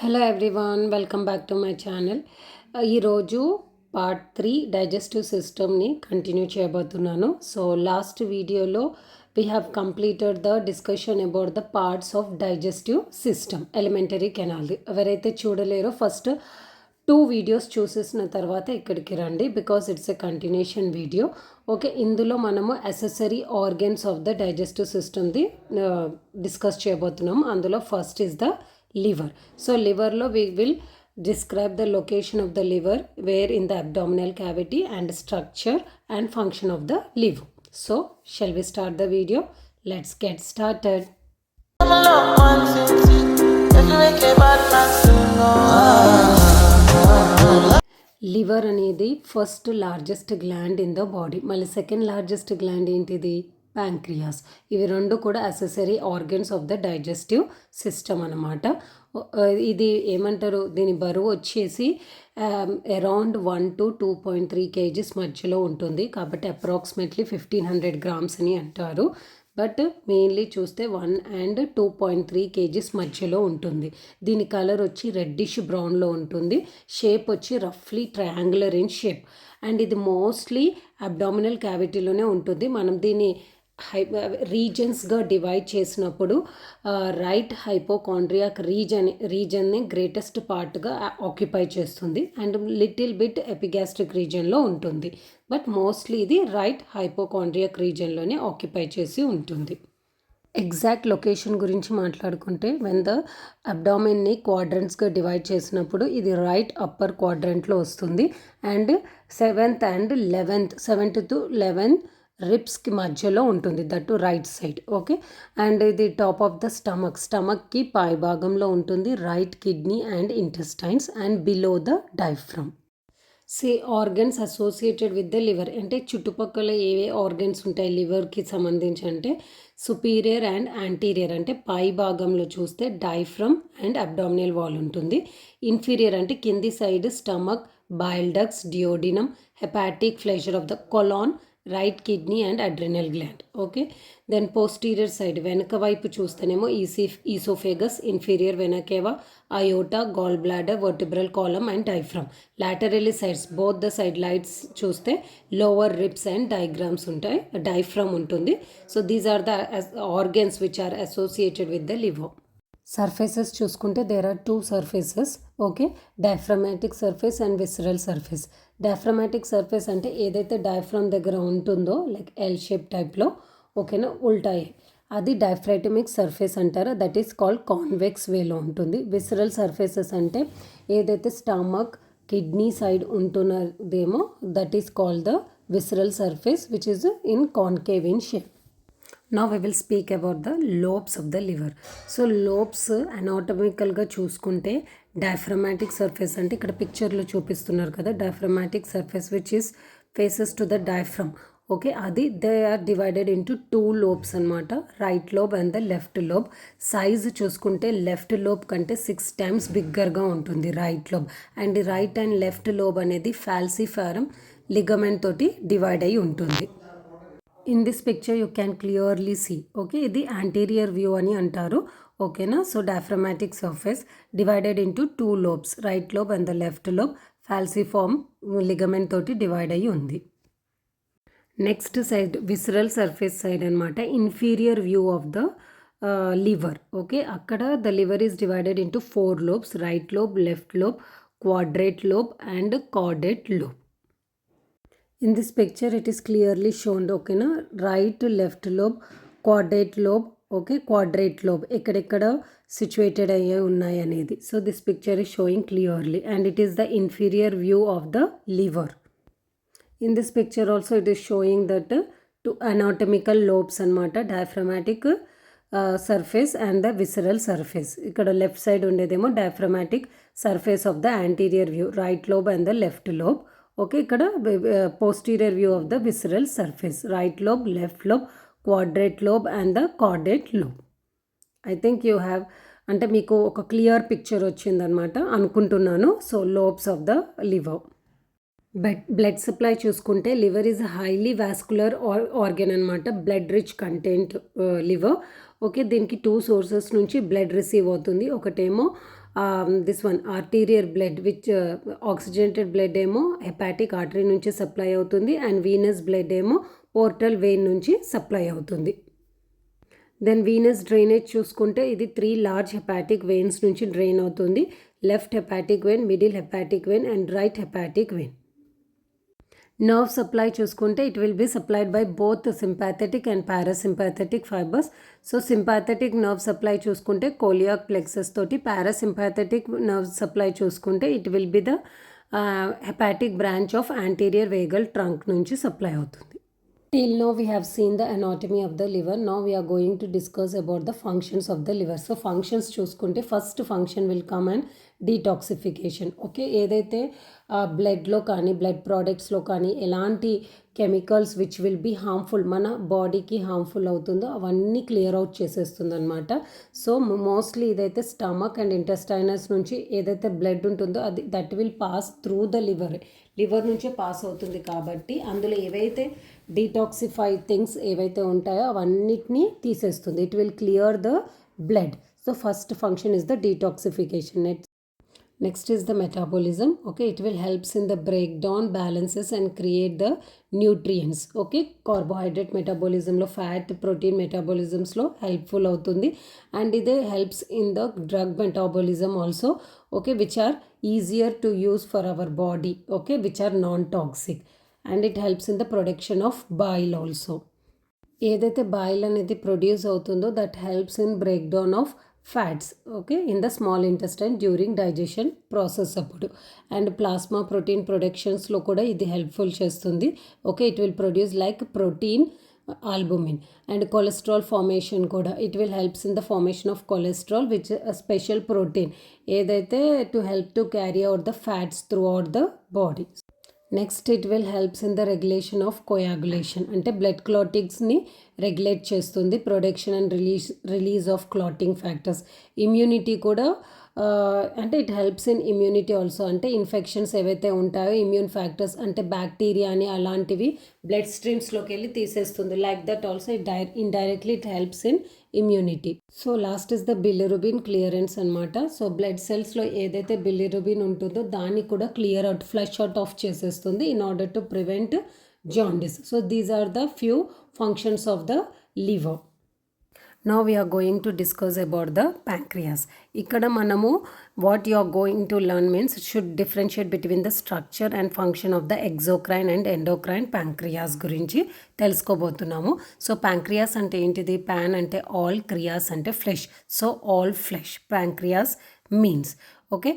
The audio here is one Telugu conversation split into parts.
Hello everyone, welcome back to my channel. ఈరోజు పార్ట్ 3 డైజెస్టివ్ సిస్టమ్ని కంటిన్యూ చేయబోతున్నాను. సో లాస్ట్ వీడియోలో we have completed the discussion about the parts of digestive system, elementary కెనాల్ది. ఎవరైతే చూడలేరో ఫస్ట్ 2 వీడియోస్ చూసేసిన తర్వాత ఇక్కడికి రండి, because it's a continuation video. Okay, ఇందులో మనము accessory organs of the digestive సిస్టమ్ది డిస్కస్ చేయబోతున్నాము. అందులో first is the liver. So liver lo we will describe the location of the liver, where in the abdominal cavity, and structure and function of the liver. So shall we start the video? Let's get started. Liver అనేది first largest gland in the body. మళ్ళీ సెకండ్ లార్జెస్ట్ గ్లాండ్ ఏంటిది? ప్యాంక్రియాస్. ఇవి రెండు కూడా accessory organs of the digestive system అన్నమాట. ఇది ఏమంటారు, దీని బరువు వచ్చేసి అరౌండ్ 1 to 2.3 kgs మధ్యలో ఉంటుంది. కాబట్టి అప్రాక్సిమేట్లీ 1500 grams అని అంటారు. బట్ మెయిన్లీ చూస్తే 1 and 2.3 kgs మధ్యలో ఉంటుంది. దీని కలర్ వచ్చి రెడ్డిష్ బ్రౌన్లో ఉంటుంది. షేప్ వచ్చి రఫ్లీ ట్రయాంగులర్ ఇన్ షేప్. అండ్ ఇది మోస్ట్లీ అబ్డామినల్ క్యావిటీలోనే ఉంటుంది. మనం దీన్ని రీజన్స్గా డివైడ్ చేసినప్పుడు రైట్ హైపోకాండ్రియాక్ రీజన్ని గ్రేటెస్ట్ పార్ట్గా ఆక్యుపై చేస్తుంది, అండ్ లిటిల్ బిట్ ఎపిగాస్ట్రిక్ రీజన్లో ఉంటుంది. బట్ మోస్ట్లీ ఇది రైట్ హైపోకాండ్రియాక్ రీజన్లోనే ఆక్యుపై చేసి ఉంటుంది. ఎగ్జాక్ట్ లొకేషన్ గురించి మాట్లాడుకుంటే, వెన్ ద అబ్డామిన్ని క్వాడ్రంట్స్గా డివైడ్ చేసినప్పుడు ఇది రైట్ అప్పర్ క్వాడ్రంట్లో వస్తుంది, అండ్ 7th to 11th రిబ్స్కి మధ్యలో ఉంటుంది, that right side. Okay, and ఇది టాప్ ఆఫ్ ద స్టమక్కి పై భాగంలో ఉంటుంది, right kidney and intestines, and below the diaphragm. Organs associated with the liver అంటే చుట్టుపక్కల ఏవే ఆర్గన్స్ ఉంటాయి లివర్కి సంబంధించి అంటే సుపీరియర్ అండ్ యాంటీరియర్ అంటే పై భాగంలో చూస్తే డైఫ్రమ్ అండ్ అబ్డామినల్ వాల్ ఉంటుంది. ఇన్ఫీరియర్ అంటే కింది side stomach, bile ducts, duodenum, hepatic flexure of the colon, right kidney and adrenal gland. Okay, then posterior side వెనక వైపు చూస్తేనేమో oesophagus, inferior vena cava, aorta, gall bladder, vertebral column and diaphragm. Laterally sides both the side lights చూస్తే లోవర్ రిబ్స్ అండ్ డైఫ్రమ్ ఉంటుంది. So these are the organs which are associated with the liver. Surfaces చూసుకుంటే there are 2 surfaces. Okay, diaphragmatic surface and visceral surface. Diaphragmatic surface అంటే ఏదైతే డయాఫ్రమ్ దగ్గర ఉంటుందో లైక్ ఎల్ షేప్ టైప్లో, ఓకేనా, ఉల్టాయి, అది డయాఫ్రైటమిక్ సర్ఫేస్ అంటారు. దట్ ఈస్ కాల్డ్ కాన్వెక్స్ వేలో ఉంటుంది. విసరల్ సర్ఫేసెస్ అంటే ఏదైతే స్టమక్, కిడ్నీ సైడ్ ఉంటున్నదేమో that is called the visceral surface which is in concave in shape. Now we will speak about the lobes of the liver. So lobes anatomicalగా చూసుకుంటే డయాఫ్రమాటిక్ సర్ఫేస్ అంటే ఇక్కడ పిక్చర్లో చూపిస్తున్నారు కదా, diaphragmatic surface which is faces to the diaphragm. Okay, అది they are divided into 2 lobes అనమాట, right lobe and the left lobe. Size చూసుకుంటే లెఫ్ట్ లోబ్ కంటే 6 times బిగ్గర్గా ఉంటుంది right lobe. And right and left lobe అనేది ఫాల్సిఫారం లిగమెంట్ తోటి డివైడ్ అయి ఉంటుంది. In this picture you can clearly see. Okay, ఇది యాంటీరియర్ వ్యూ అని అంటారు. ఓకేనా, so diaphragmatic surface divided into 2 lobes, right lobe and the left lobe falciform ligament తోటి డివైడ్ అయ్యి ఉంది. Next side visceral surface side అనమాట, inferior view of the liver. Okay, అక్కడ the liver is divided into 4 lobes, right lobe, left lobe, quadrate lobe and caudate lobe. In this picture it is clearly shown, okay na, right, left lobe, quadrate lobe, okay, quadrate lobe ekkadekada situated ayye unnai anedi. So this picture is showing clearly, and it is the inferior view of the liver. In this picture also it is showing that two anatomical lobes anamata, diaphragmatic surface and the visceral surface. Ikkada left side undedemo diaphragmatic surface of the anterior view, right lobe and the left lobe. Okay, ఇక్కడ posterior view of the visceral surface, right lobe, left lobe, quadrate lobe and the caudate lobe. I think you have, అంటే మీకు ఒక క్లియర్ పిక్చర్ వచ్చిందనమాట అనుకుంటున్నాను. So lobes of the liver. Blood supply చూసుకుంటే liver is highly vascular organ అనమాట, blood rich content liver. Okay, దీనికి 2 sources నుంచి బ్లడ్ రిసీవ్ అవుతుంది. ఒకటేమో this one arterial blood which oxygenated blood ఏమో హెపాటిక్ ఆర్టరీ నుంచి సప్లై అవుతుంది అండ్ వీనస్ బ్లడ్ ఏమో పోర్టల్ వెయిన్ నుంచి సప్లై అవుతుంది. దెన్ వీనస్ డ్రైనేజ్ చూసుకుంటే ఇది 3 లార్జ్ హెపాటిక్ వెయిన్స్ నుంచి డ్రైన్ అవుతుంది. Left hepatic vein, middle hepatic vein and right hepatic vein. Nerve supply చూసుకుంటే it will be supplied by both sympathetic and parasympathetic fibres. So sympathetic nerve supply చూసుకుంటే కోలియాక్ ప్లెక్సస్ తోటి, పారాసింపాథెటిక్ నర్వ్ సప్లై చూసుకుంటే it will be the hepatic branch of anterior vagal trunk నుంచి సప్లై అవుతుంది. Till now we have seen the anatomy of the liver. Now we are going to discuss about the functions of the liver. So functions చూసుకుంటే first function will come and detoxification. Okay, ఏదైతే బ్లడ్లో కానీ బ్లడ్ ప్రోడక్ట్స్లో కానీ ఎలాంటి chemicals which will be harmful, మన బాడీకి హార్మ్ఫుల్ అవుతుందో అవన్నీ క్లియర్ అవుట్ చేసేస్తుంది అనమాట. సో మోస్ట్లీ ఇదైతే స్టమక్ అండ్ ఇంటెస్టైనస్ నుంచి ఏదైతే బ్లడ్ ఉంటుందో అది that will pass through the liver నుంచే పాస్ అవుతుంది. కాబట్టి అందులో ఏవైతే డీటాక్సిఫై థింగ్స్ ఏవైతే ఉంటాయో అవన్నిటినీ తీసేస్తుంది. It will clear the blood. So first function is the detoxification. Next is the metabolism. Okay, it will helps in the breakdown, balances and create the nutrients. Okay, carbohydrate metabolism lo, fat protein metabolisms lo helpful avutundi and it helps in the drug metabolism also. Okay, which are easier to use for our body. Okay, which are non-toxic and it helps in the production of bile also. ఏదైతే bile అనేది ప్రొడ్యూస్ అవుతుందో that helps in break down of fats. Okay, in the small intestine during digestion process అప్పుడు. అండ్ ప్లాస్మా ప్రోటీన్ ప్రొడక్షన్స్లో కూడా ఇది హెల్ప్ఫుల్ చేస్తుంది. Okay, it will produce like protein albumin and cholesterol formation కూడా it will helps in the formation of cholesterol which special protein ఏదైతే to help to carry out the fats through out the body. Next it will helps in the regulation of coagulation అంటే బ్లడ్ క్లాటింగ్స్ని రెగ్యులేట్ చేస్తుంది. Production and release of clotting factors. Immunity కూడా అంటే it helps in immunity also అంటే ఇన్ఫెక్షన్స్ ఏవైతే ఉంటాయో ఇమ్యూన్ ఫ్యాక్టర్స్ అంటే బ్యాక్టీరియా అని అలాంటివి బ్లడ్ స్ట్రీమ్స్లోకి వెళ్ళి తీసేస్తుంది. Like that also indirectly it helps in immunity. So last is the bilirubin clearance అనమాట. సో బ్లడ్ సెల్స్లో ఏదైతే బిలిరుబిన్ ఉంటుందో దాన్ని కూడా clear out flush out of చేసేస్తుంది in order to prevent jaundice. So these are the few functions of the liver. Now we are going to discuss about the pancreas. ఇక్కడ మనము what you are going to learn means should differentiate between the structure and function of the exocrine and endocrine pancreas గురించి తెలుసుకోబోతున్నాము. సో pancreas అంటే ఏంటిది? pan అంటే all, క్రియాస్ అంటే flesh. So all flesh pancreas means. Okay,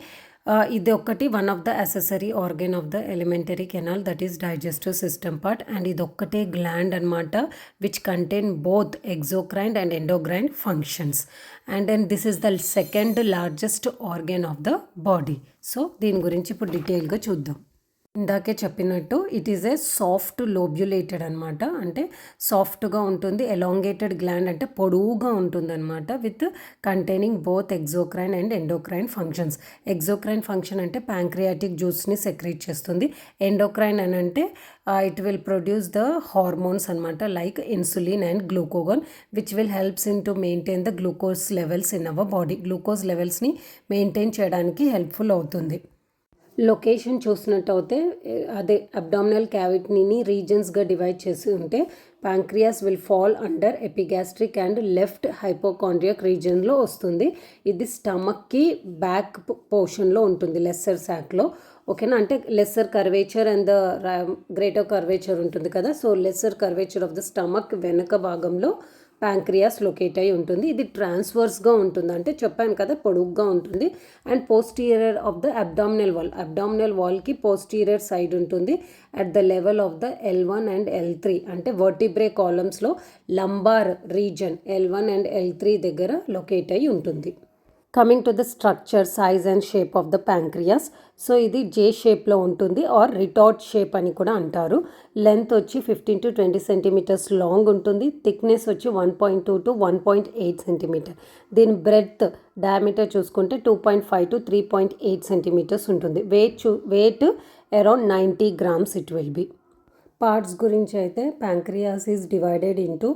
ఇది ఒకటి one of the accessory organ of the alimentary canal that is digestive system part and ఇది ఒక్కటే గ్లాండ్ అనమాట which contain both exocrine and endocrine functions and then this is the second largest organ of the body. So దీని గురించి ఇప్పుడు డీటెయిల్గా చూద్దాం. ఇందాకే చెప్పినట్టు it is a soft lobulated అనమాట అంటే సాఫ్ట్గా ఉంటుంది. ఎలాంగేటెడ్ గ్లాండ్ అంటే పొడవుగా ఉంటుంది అనమాట with containing both exocrine and endocrine functions. Exocrine function అంటే ప్యాంక్రియాటిక్ జ్యూస్ని సెక్రేట్ చేస్తుంది. ఎండోక్రైన్ అని అంటే it will produce the hormones అనమాట like insulin and glucagon which will helps in to maintain the glucose levels in our body. Glucose లెవెల్స్ని మెయింటైన్ చేయడానికి హెల్ప్ఫుల్ అవుతుంది. లొకేషన్ చూసినట్టయితే అదే అబ్డామినల్ క్యావిటీని రీజన్స్గా డివైడ్ చేసి ఉంటే pancreas will fall under epigastric and left hypochondriac రీజన్లో వస్తుంది. ఇది స్టమక్కి బ్యాక్ పోర్షన్లో ఉంటుంది లెస్సర్ శాక్లో. ఓకేనా, అంటే lesser curvature and the greater curvature ఉంటుంది కదా. So lesser curvature of the stomach వెనక భాగంలో ప్యాంక్రియాస్ లొకేట్ అయి ఉంటుంది. ఇది ట్రాన్స్వర్స్గా ఉంటుంది అంటే చెప్పాను కదా పొడుగ్గా ఉంటుంది. And posterior of the abdominal వాల్కి పోస్టీరియర్ సైడ్ ఉంటుంది at the level of the L1 and L3 అంటే వర్టిబ్రే కాలమ్స్లో lumbar region L1 and L3 దగ్గర లొకేట్ అయి ఉంటుంది. Coming to the structure, size and shape of the pancreas. So ఇది జే షేప్లో ఉంటుంది ఆర్ రిటార్ట్ షేప్ అని కూడా అంటారు. లెంత్ వచ్చి 15 to 20 సెంటీమీటర్స్ లాంగ్ ఉంటుంది. థిక్నెస్ వచ్చి 1.2 to 1.8 సెంటీమీటర్. దీని బ్రెడ్త్ డయామీటర్ చూసుకుంటే 2.5 to 3.8 సెంటీమీటర్స్ ఉంటుంది. Weight around 90 grams it will be. Parts గురించి అయితే pancreas is divided into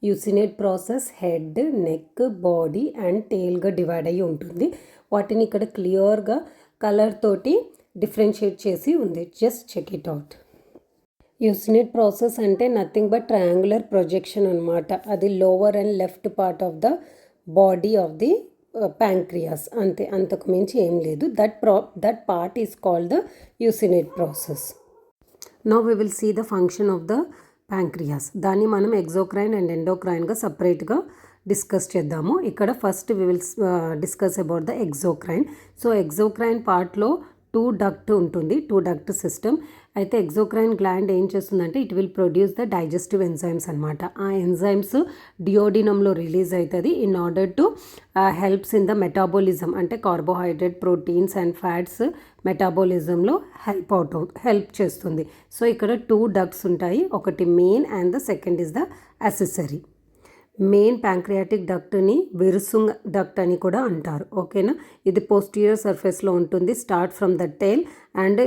uncinate process, head, neck, body and టేల్గా డివైడ్ అయ్యి ఉంటుంది. వాటిని ఇక్కడ క్లియర్గా కలర్ తోటి డిఫరెన్షియేట్ చేసి ఉంది. Just check it out. Uncinate process అంటే నథింగ్ బట్ ట్రయాంగులర్ ప్రొజెక్షన్ అనమాట. అది lower and left part of the body of the pancreas, అంతే, అంతకు మించి ఏం లేదు. That part is called the uncinate process. Now we will see the function of the pancreas. దాన్ని మనం ఎగ్జోక్రైన్ అండ్ ఎండోక్రైన్గా సపరేట్గా డిస్కస్ చేద్దాము. ఇక్కడ first we will discuss about the exocrine. So exocrine పార్ట్లో 2 డక్ట్ ఉంటుంది, 2 డక్ట్ సిస్టమ్. అయితే ఎగ్జోక్రైన్ గ్లాండ్ ఏం చేస్తుందంటే it will produce the digestive enzymes అనమాట. ఆ ఎంజైమ్స్ డియోడినంలో రిలీజ్ అవుతుంది in order to helps in the metabolism, అంటే కార్బోహైడ్రేట్, ప్రోటీన్స్ అండ్ ఫ్యాట్స్ మెటాబోలిజంలో హెల్ప్ చేస్తుంది. సో ఇక్కడ 2 డక్ట్స్ ఉంటాయి, ఒకటి main and the second is the accessory. Main pancreatic డక్ట్ని విరుసుంగ్ డక్ట్ అని కూడా అంటారు. ఓకేనా, ఇది పోస్టీరియర్ సర్ఫేస్లో ఉంటుంది. Start from the tail and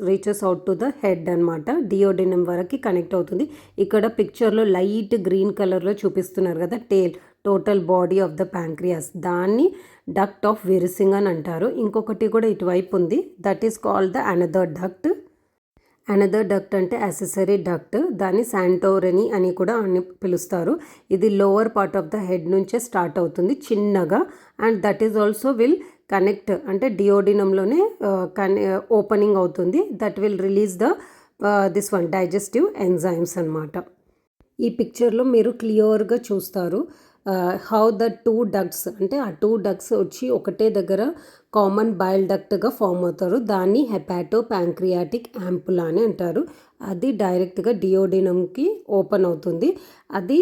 reaches out to the head అనమాట. డియోడినం వరకు కనెక్ట్ అవుతుంది. ఇక్కడ పిక్చర్లో లైట్ గ్రీన్ కలర్లో చూపిస్తున్నారు కదా tail, total body of the pancreas, దాన్ని డక్ట్ ఆఫ్ విరుసింగ్ అని అంటారు. ఇంకొకటి కూడా ఇటువైపు ఉంది, that is called the another duct. Another duct అంటే యాక్సెసరీ డక్ట్, దాన్ని శాంటోరనీ అని కూడా పిలుస్తారు. ఇది lower part of the head నుంచే స్టార్ట్ అవుతుంది చిన్నగా, and that is also will connect, అంటే డియోడినంలోనే ఓపెనింగ్ అవుతుంది. That will release the this one digestive enzymes అనమాట. ఈ పిక్చర్లో మీరు క్లియర్గా చూస్తారు హౌ ద 2 డక్ట్స్, అంటే ఆ 2 డక్ట్స్ వచ్చి ఒకటే దగ్గర కామన్ బైల్ డక్ట్గా ఫామ్ అవుతారు. దాన్ని హెపాటో ప్యాంక్రియాటిక్ యాంపులా అని అంటారు. అది డైరెక్ట్గా డియోడినంకి ఓపెన్ అవుతుంది. అది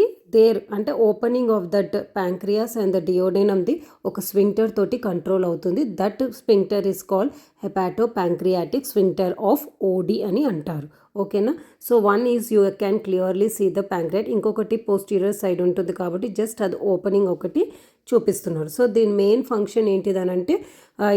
అంటే opening of that pancreas and the డియోడినంది ఒక స్వింక్టర్ తోటి కంట్రోల్ అవుతుంది. That sphincter is called hepato pancreatic sphincter of Oddi అని అంటారు. ఓకేనా, so one is you can clearly see the pancreas, ఇంకొకటి పోస్టీరియర్ సైడ్ ఉంటుంది కాబట్టి జస్ట్ అది ఓపెనింగ్ ఒకటి చూపిస్తున్నారు. సో దీని మెయిన్ ఫంక్షన్ ఏంటిదనంటే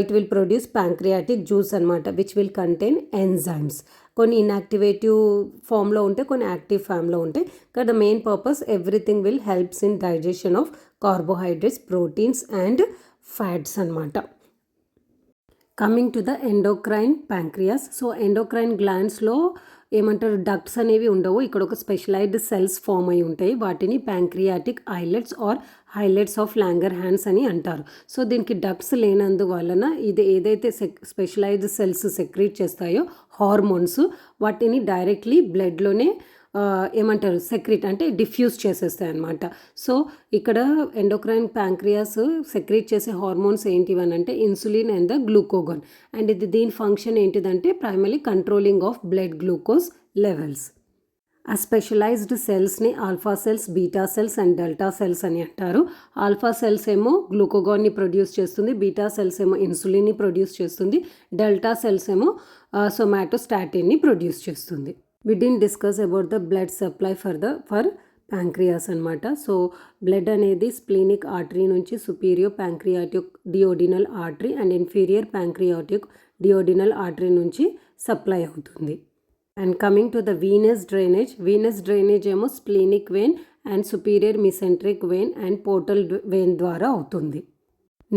it will produce pancreatic juice అనమాట, విచ్ విల్ కంటైన్ ఎంజైమ్స్. కొన్ని ఇన్యాక్టివేటివ్ ఫామ్లో ఉంటాయి, కొన్ని యాక్టివ్ ఫామ్లో ఉంటాయి. కానీ the main purpose everything will helps in digestion of carbohydrates, proteins and fats అనమాట. Coming to the endocrine pancreas. So endocrine గ్లాండ్స్లో ఏమంటారు, డక్ట్స్ అనేవి ఉండవు. ఇక్కడ ఒక స్పెషలైజ్డ్ సెల్స్ ఫామ్ అయి ఉంటాయి. వాటిని pancreatic islets or islets of Langerhans అని అంటారు. సో దీనికి డక్ట్స్ లేనందువలన ఇది ఏదైతే స్పెషలైజ్డ్ సెల్స్ సెక్రీట్ చేస్తాయో హార్మోన్స్, వాటిని డైరెక్ట్లీ బ్లడ్లోనే ఏమంటారు సెక్రీట్ అంటే డిఫ్యూజ్ చేసేస్తాయి అనమాట. సో ఇక్కడ ఎండోక్రైన్ ప్యాంక్రియాస్ సెక్రీట్ చేసే హార్మోన్స్ ఏంటివనంటే insulin and the glucagon. And ఇది దీని ఫంక్షన్ ఏంటిదంటే primary controlling of blood glucose levels. ఆ స్పెషలైజ్డ్ సెల్స్ని alpha cells, beta cells and delta cells అని అంటారు. ఆల్ఫా సెల్స్ ఏమో గ్లూకోగాన్ని ప్రొడ్యూస్ చేస్తుంది, బీటా సెల్స్ ఏమో ఇన్సులిన్ని ప్రొడ్యూస్ చేస్తుంది, డెల్టా సెల్స్ ఏమో సొమాటోస్టాటిన్ని ప్రొడ్యూస్ చేస్తుంది. We didn't discuss about the blood supply for pancreas అనమాట. సో బ్లడ్ అనేది స్ప్లీనిక్ ఆర్టరీ నుంచి superior pancreatic duodenal artery and inferior pancreatic duodenal artery నుంచి సప్లై అవుతుంది. And coming to the venous drainage ఏమో splenic vein and superior mesenteric vein and portal vein ద్వారా అవుతుంది.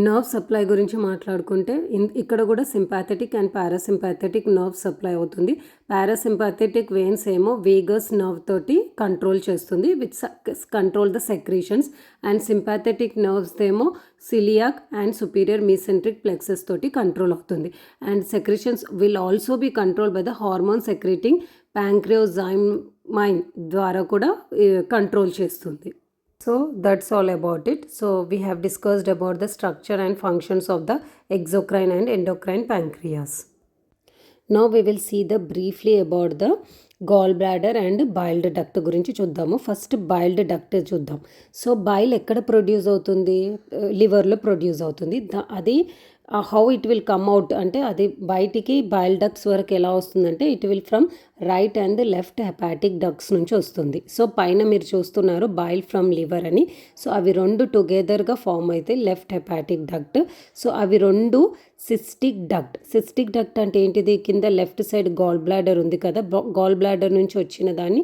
నర్వ్ సప్లై గురించి మాట్లాడుకుంటే ఇక్కడ కూడా sympathetic and parasympathetic nerve supply అవుతుంది. పారాసింపాథెటిక్ వెయిన్స్ ఏమో వేగస్ నర్వ్ తోటి కంట్రోల్ చేస్తుంది, which control the secretions. And sympathetic nerves ఏమో coeliac and superior mesenteric plexuses తోటి కంట్రోల్ అవుతుంది. And secretions will also be control by the hormone secreting pancreozymin ద్వారా కూడా కంట్రోల్ చేస్తుంది. So that's all about it. So we have discussed about the structure and functions of the exocrine and endocrine pancreas. Now we will see the briefly about the gall bladder and bile duct గురించి చూద్దాము. ఫస్ట్ బైల్డ్ డక్ట్ చూద్దాం. సో బైల్ ఎక్కడ ప్రొడ్యూస్ అవుతుంది, లివర్లో ప్రొడ్యూస్ అవుతుంది. అది how it will come out అంటే అది బయటికి బైల్ డక్ట్స్ వరకు ఎలా వస్తుందంటే it will from right and left hepatic ducts నుంచి వస్తుంది. సో పైన మీరు చూస్తున్నారు బైల్ ఫ్రమ్ లివర్ అని. సో అవి రెండు టుగెదర్గా ఫామ్ అయితే లెఫ్ట్ హెపాటిక్ డక్ట్. సో అవి రెండు సిస్టిక్ డక్ట్ అంటే ఏంటిది, కింద లెఫ్ట్ సైడ్ గాల్ బ్లాడర్ ఉంది కదా, గాల్ బ్లాడర్ నుంచి వచ్చిన దాన్ని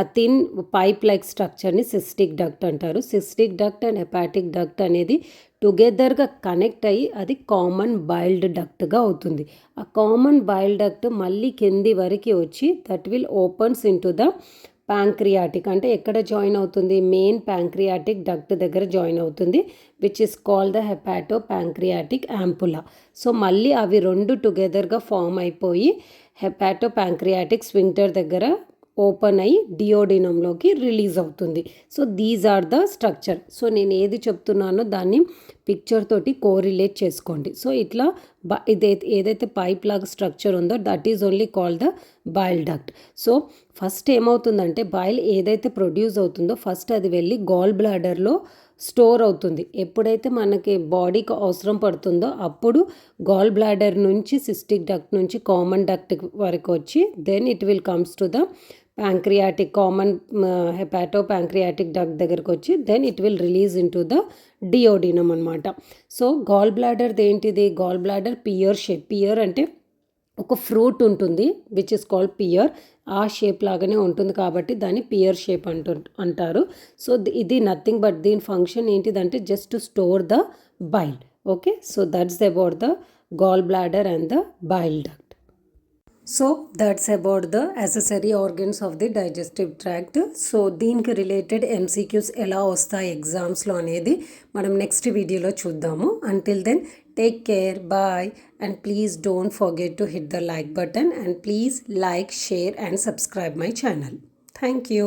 ఆ థిన్ పైప్ లైక్ స్ట్రక్చర్ని సిస్టిక్ డక్ట్ అంటారు. Cystic duct and hepatic duct అనేది టుగెదర్గా కనెక్ట్ అయ్యి అది కామన్ బైల్డ్ డక్ట్గా అవుతుంది. ఆ కామన్ బైల్డ్ డక్ట్ మళ్ళీ కింది వరకు వచ్చి that will opens into the pancreatic, అంటే ఎక్కడ జాయిన్ అవుతుంది, మెయిన్ ప్యాంక్రియాటిక్ డక్ట్ దగ్గర జాయిన్ అవుతుంది, which is called the hepato pancreatic ampulla. So మళ్ళీ అవి రెండు టుగెదర్గా ఫామ్ అయిపోయి హెపాటో ప్యాంక్రియాటిక్ స్వింక్టర్ దగ్గర ఓపెన్ అయ్యి డియోడినంలోకి రిలీజ్ అవుతుంది. So these are the structure. So నేను ఏది చెప్తున్నానో దాన్ని పిక్చర్ తోటి కోరిలేట్ చేసుకోండి. సో ఇట్లా ఏదైతే పైప్ లాగా స్ట్రక్చర్ ఉందో that is only called the bile duct. So first ఏమవుతుందంటే బైల్ ఏదైతే ప్రొడ్యూస్ అవుతుందో ఫస్ట్ అది వెళ్ళి గాల్ బ్లాడర్లో స్టోర్ అవుతుంది. ఎప్పుడైతే మనకి బాడీకి అవసరం పడుతుందో అప్పుడు గాల్ బ్లాడర్ నుంచి సిస్టిక్ డక్ట్ నుంచి కామన్ డక్ట్ వరకు వచ్చి then it will comes to the pancreatic common hepato pancreatic duct దగ్గరకు వచ్చి then it will release into the duodenum అనమాట. సో గాల్ బ్లాడర్ది ఏంటిది, gall bladder pear shape. Pear అంటే ఒక ఫ్రూట్ ఉంటుంది విచ్ ఇస్ కాల్డ్ పియర్. ఆ షేప్ లాగానే ఉంటుంది కాబట్టి దాన్ని పియర్ షేప్ అంటారు. సో ఇది నథింగ్ బట్ దీని ఫంక్షన్ ఏంటిదంటే just to store the bile. Okay, so that's about the gall bladder and the bile duct. So that's about the accessory organs of the digestive tract. So దీనికి రిలేటెడ్ ఎంసీక్యూస్ ఎలా వస్తాయి ఎగ్జామ్స్లో అనేది మనం నెక్స్ట్ వీడియోలో చూద్దాము. Until then take care, bye, and please don't forget to hit the like button and please like, share and subscribe my channel. Thank you.